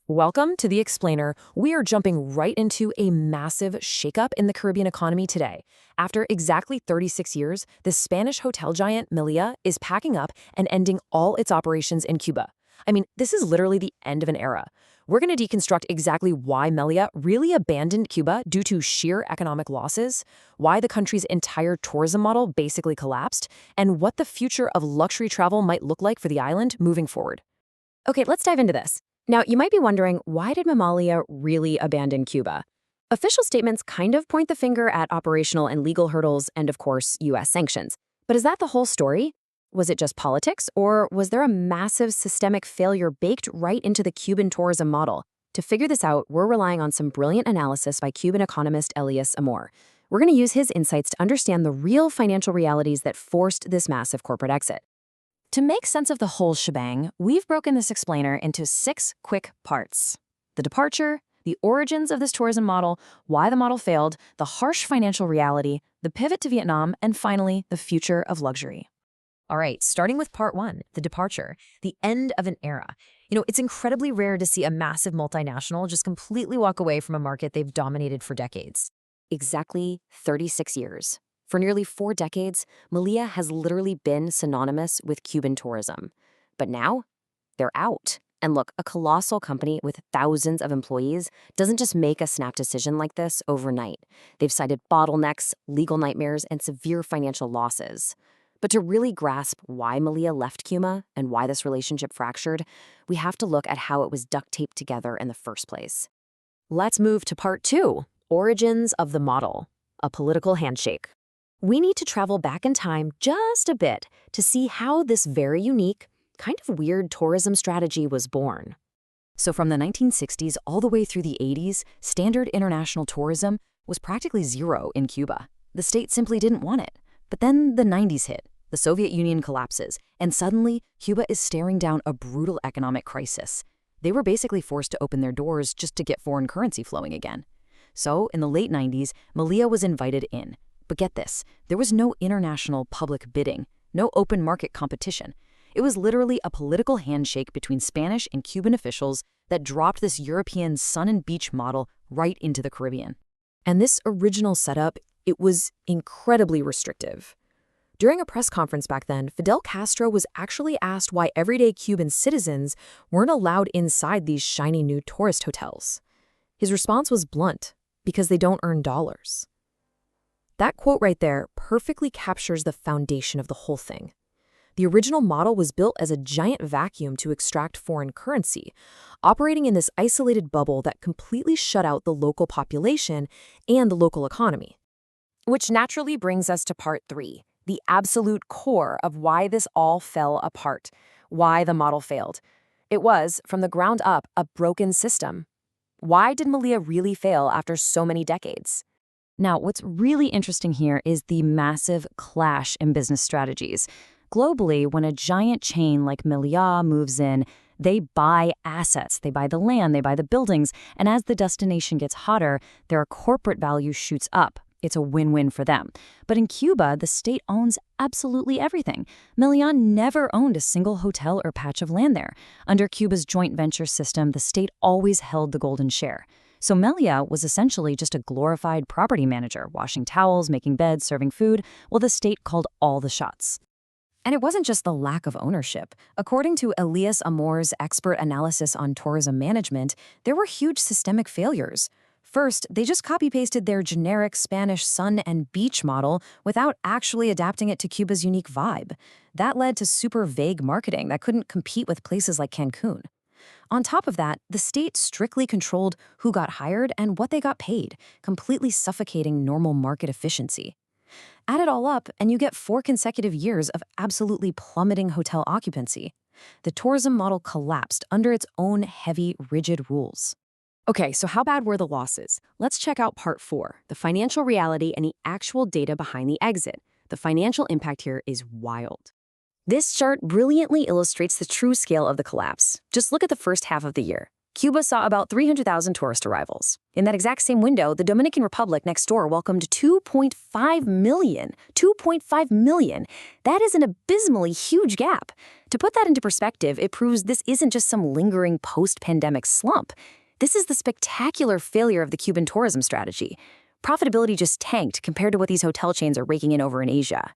Welcome to The Explainer. We are jumping right into a massive shakeup in the Caribbean economy today. After exactly 36 years, the Spanish hotel giant Melia is packing up and ending all its operations in Cuba. I mean, this is literally the end of an era. We're going to deconstruct exactly why Melia really abandoned Cuba due to sheer economic losses, why the country's entire tourism model basically collapsed, and what the future of luxury travel might look like for the island moving forward. Okay, let's dive into this. Now, you might be wondering, why did Melia really abandon Cuba? Official statements kind of point the finger at operational and legal hurdles and, of course, U.S. sanctions. But is that the whole story? Was it just politics, or was there a massive systemic failure baked right into the Cuban tourism model? To figure this out, we're relying on some brilliant analysis by Cuban economist Elias Amor. We're going to use his insights to understand the real financial realities that forced this massive corporate exit. To make sense of the whole shebang, we've broken this explainer into 6 quick parts: the departure, the origins of this tourism model, why the model failed, the harsh financial reality, the pivot to Vietnam, and finally, the future of luxury. All right, starting with part 1, the departure, the end of an era. It's incredibly rare to see a massive multinational just completely walk away from a market they've dominated for decades. Exactly 36 years. For nearly 4 decades, Melia has literally been synonymous with Cuban tourism. But now, they're out. And look, a colossal company with thousands of employees doesn't just make a snap decision like this overnight. They've cited bottlenecks, legal nightmares, and severe financial losses. But to really grasp why Melia left Cuba and why this relationship fractured, we have to look at how it was duct taped together in the first place. Let's move to part 2, origins of the model, a political handshake. We need to travel back in time just a bit to see how this very unique, kind of weird tourism strategy was born. So from the 1960s all the way through the 80s, standard international tourism was practically zero in Cuba. The state simply didn't want it. But then the 90s hit, the Soviet Union collapses, and suddenly Cuba is staring down a brutal economic crisis. They were basically forced to open their doors just to get foreign currency flowing again. So in the late 90s, Melia was invited in. But get this, there was no international public bidding, no open market competition. It was literally a political handshake between Spanish and Cuban officials that dropped this European sun and beach model right into the Caribbean. And this original setup, it was incredibly restrictive. During a press conference back then, Fidel Castro was actually asked why everyday Cuban citizens weren't allowed inside these shiny new tourist hotels. His response was blunt: because they don't earn dollars. That quote right there perfectly captures the foundation of the whole thing. The original model was built as a giant vacuum to extract foreign currency, operating in this isolated bubble that completely shut out the local population and the local economy. Which naturally brings us to part 3, the absolute core of why this all fell apart, why the model failed. It was, from the ground up, a broken system. Why did Melia really fail after so many decades? Now, what's really interesting here is the massive clash in business strategies. Globally, when a giant chain like Melia moves in, they buy assets, they buy the land, they buy the buildings, and as the destination gets hotter, their corporate value shoots up. It's a win-win for them. But in Cuba, the state owns absolutely everything. Melia never owned a single hotel or patch of land there. Under Cuba's joint venture system, the state always held the golden share. So Melia was essentially just a glorified property manager, washing towels, making beds, serving food, while the state called all the shots. And it wasn't just the lack of ownership. According to Elias Amor's expert analysis on tourism management, there were huge systemic failures. First, they just copy-pasted their generic Spanish sun and beach model without actually adapting it to Cuba's unique vibe. That led to super vague marketing that couldn't compete with places like Cancun. On top of that, the state strictly controlled who got hired and what they got paid, completely suffocating normal market efficiency. Add it all up, and you get 4 consecutive years of absolutely plummeting hotel occupancy. The tourism model collapsed under its own heavy, rigid rules. Okay, so how bad were the losses? Let's check out part 4, the financial reality and the actual data behind the exit. The financial impact here is wild. This chart brilliantly illustrates the true scale of the collapse. Just look at the first half of the year. Cuba saw about 300,000 tourist arrivals. In that exact same window, the Dominican Republic next door welcomed 2.5 million. 2.5 million. That is an abysmally huge gap. To put that into perspective, it proves this isn't just some lingering post-pandemic slump. This is the spectacular failure of the Cuban tourism strategy. Profitability just tanked compared to what these hotel chains are raking in over in Asia.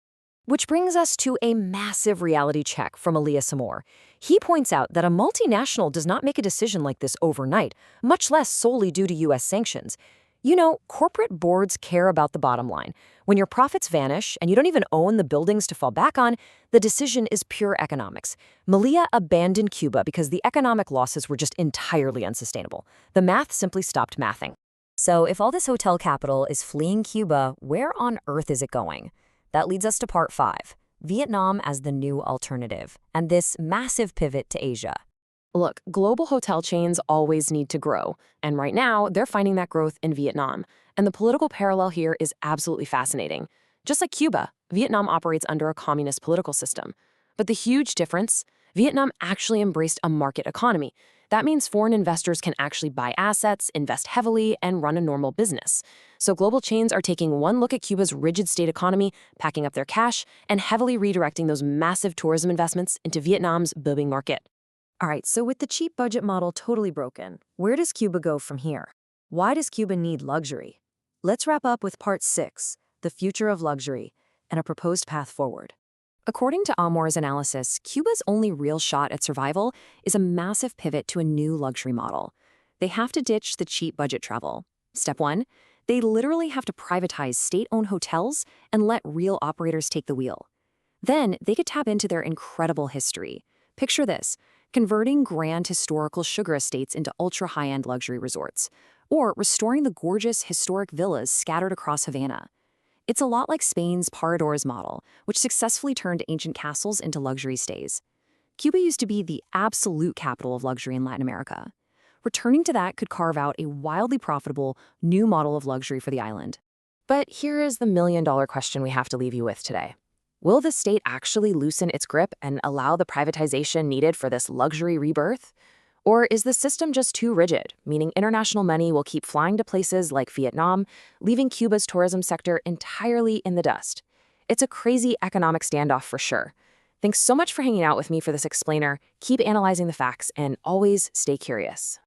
Which brings us to a massive reality check from Melia Cuba. He points out that a multinational does not make a decision like this overnight, much less solely due to U.S. sanctions. You know, corporate boards care about the bottom line. When your profits vanish and you don't even own the buildings to fall back on, the decision is pure economics. Melia abandoned Cuba because the economic losses were just entirely unsustainable. The math simply stopped mathing. So if all this hotel capital is fleeing Cuba, where on earth is it going? That leads us to part 5, Vietnam as the new alternative, and this massive pivot to Asia. Look, global hotel chains always need to grow, and right now, they're finding that growth in Vietnam. And the political parallel here is absolutely fascinating. Just like Cuba, Vietnam operates under a communist political system. But the huge difference, Vietnam actually embraced a market economy. That means foreign investors can actually buy assets, invest heavily, and run a normal business. So global chains are taking one look at Cuba's rigid state economy, packing up their cash, and heavily redirecting those massive tourism investments into Vietnam's booming market. All right, so with the cheap budget model totally broken, where does Cuba go from here? Why does Cuba need luxury? Let's wrap up with part 6, the future of luxury, and a proposed path forward. According to Amor's analysis, Cuba's only real shot at survival is a massive pivot to a new luxury model. They have to ditch the cheap budget travel. Step 1, they literally have to privatize state-owned hotels and let real operators take the wheel. Then they could tap into their incredible history. Picture this, converting grand historical sugar estates into ultra-high-end luxury resorts, or restoring the gorgeous historic villas scattered across Havana. It's a lot like Spain's Paradores model, which successfully turned ancient castles into luxury stays. Cuba used to be the absolute capital of luxury in Latin America. Returning to that could carve out a wildly profitable new model of luxury for the island. But here is the million-dollar question we have to leave you with today. Will the state actually loosen its grip and allow the privatization needed for this luxury rebirth? Or is the system just too rigid, meaning international money will keep flying to places like Vietnam, leaving Cuba's tourism sector entirely in the dust? It's a crazy economic standoff for sure. Thanks so much for hanging out with me for this explainer. Keep analyzing the facts and always stay curious.